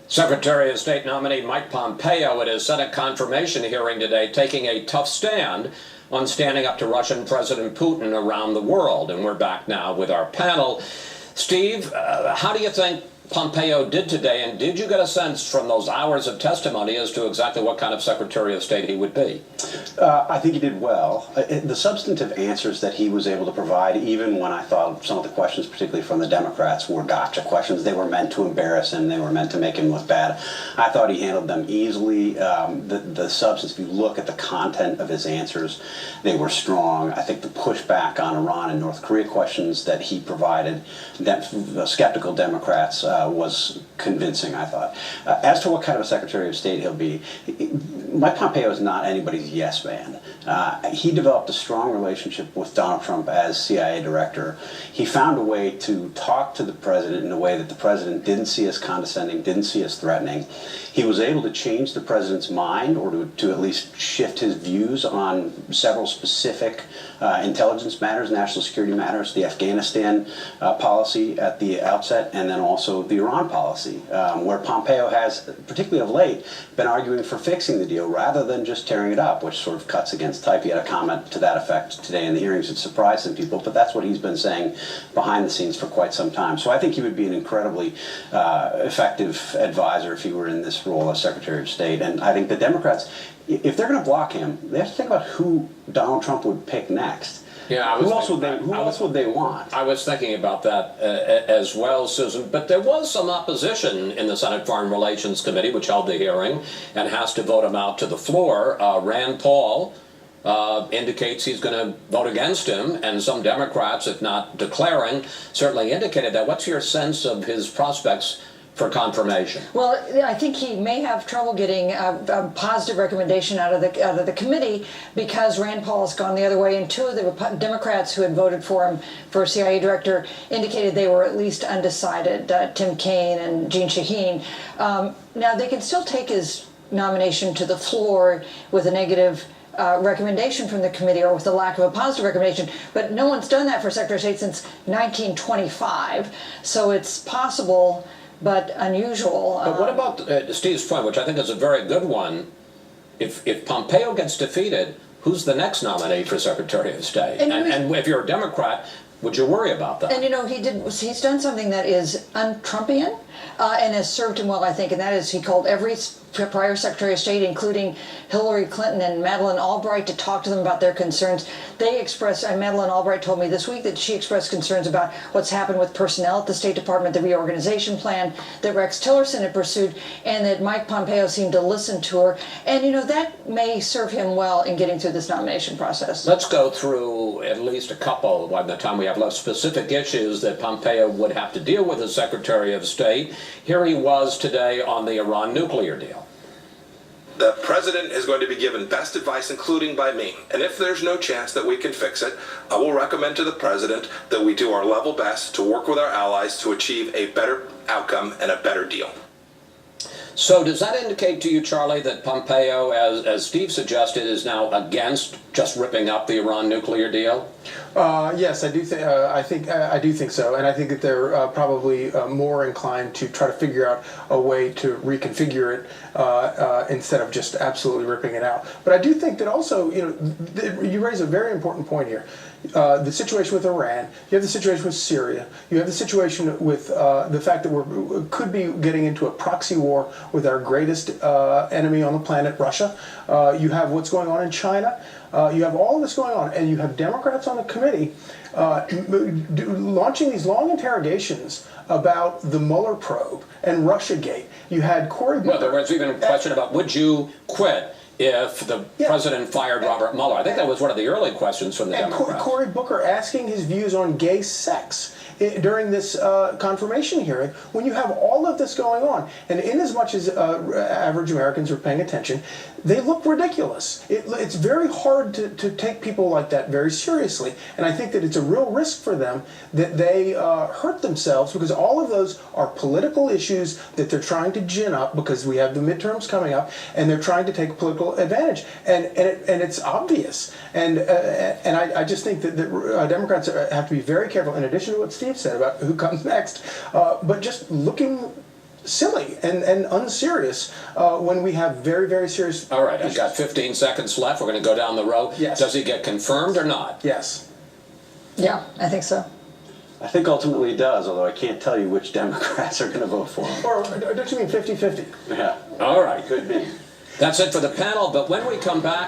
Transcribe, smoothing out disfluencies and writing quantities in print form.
Secretary of State nominee Mike Pompeo at his Senate confirmation hearing today taking a tough stand on standing up to Russian President Putin around the world. And we're back now with our panel. Steve, how do you think Pompeo did today, and did you get a sense from those hours of testimony as to exactly what kind of Secretary of State he would be? I think he did well. The substantive answers that he was able to provide, even when I thought some of the questions, particularly from the Democrats, were gotcha questions. They were meant to embarrass him. They were meant to make him look bad. I thought he handled them easily. The substance, if you look at the content of his answers, they were strong. I think the pushback on Iran and North Korea questions that he provided, skeptical Democrats, was convincing, I thought. As to what kind of a Secretary of State he'll be, Mike Pompeo is not anybody's yes man. He developed a strong relationship with Donald Trump as CIA director. He found a way to talk to the president in a way that the president didn't see as condescending, didn't see as threatening. He was able to change the president's mind, or to at least shift his views on several specific intelligence matters, national security matters, the Afghanistan policy at the outset, and then also the Iran policy, where Pompeo has, particularly of late, been arguing for fixing the deal rather than just tearing it up, which sort of cuts against type. He had a comment to that effect today in the hearings that surprised some people, but that's what he's been saying behind the scenes for quite some time. So I think he would be an incredibly effective advisor if he were in this role as Secretary of State. And I think the Democrats, if they're going to block him, they have to think about who Donald Trump would pick next. Yeah, who else would they want? I was thinking about that as well, Susan. But there was some opposition in the Senate Foreign Relations Committee, which held the hearing and has to vote him out to the floor. Rand Paul indicates he's going to vote against him, and some Democrats, if not declaring, certainly indicated that. What's your sense of his prospects for confirmation? Well, I think he may have trouble getting a positive recommendation out of the committee, because Rand Paul has gone the other way, and two of the Democrats who had voted for him for CIA director indicated they were at least undecided, Tim Kaine and Jeanne Shaheen. Now, they can still take his nomination to the floor with a negative recommendation from the committee, or with the lack of a positive recommendation, but no one's done that for Secretary of State since 1925, so it's possible but unusual. But what about Steve's point, which I think is a very good one? If Pompeo gets defeated, who's the next nominee for Secretary of State? And if you're a Democrat, would you worry about that? And you know, he's done something that is un-Trumpian and has served him well, I think, and that is he called every prior Secretary of State, including Hillary Clinton and Madeleine Albright, to talk to them about their concerns. They expressed, Madeleine Albright told me this week that she expressed concerns about what's happened with personnel at the State Department, the reorganization plan that Rex Tillerson had pursued, and that Mike Pompeo seemed to listen to her. And you know, that may serve him well in getting through this nomination process. Let's go through at least a couple, by the time we have left, specific issues that Pompeo would have to deal with as Secretary of State. Here he was today on the Iran nuclear deal. The president is going to be given best advice, including by me. And if there's no chance that we can fix it, I will recommend to the president that we do our level best to work with our allies to achieve a better outcome and a better deal. So does that indicate to you, Charlie, that Pompeo, as Steve suggested, is now against just ripping up the Iran nuclear deal? Yes, I do think. I do think so, and I think that they're probably more inclined to try to figure out a way to reconfigure it instead of just absolutely ripping it out. But I do think that also, you know, you raise a very important point here. The situation with Iran, you have the situation with Syria, you have the situation with the fact that we could be getting into a proxy war with our greatest enemy on the planet, Russia. You have what's going on in China. You have all of this going on, and you have Democrats on the committee launching these long interrogations about the Mueller probe and Russiagate. You had Cory Booker. Well, there was even a question about, would you quit if the president fired Robert Mueller? I think that was one of the early questions from the Democrats. Cory Booker asking his views on gay sex during this confirmation hearing, when you have all of this going on, and in as much as average Americans are paying attention, they look ridiculous. It's very hard to take people like that very seriously, and I think that it's a real risk for them that they hurt themselves, because all of those are political issues that they're trying to gin up, because we have the midterms coming up, and they're trying to take political advantage, and it's obvious. And I just think that Democrats have to be very careful, in addition to what Steve said about who comes next, but just looking silly and unserious when we have very, very serious All right, I've issues. got 15 seconds left. We're going to go down the row. Yes. Does he get confirmed or not? Yes. Yeah, I think so. I think ultimately it does, although I can't tell you which Democrats are going to vote for him. Or don't you mean 50-50? Yeah, All right. could be. That's it for the panel, but when we come back,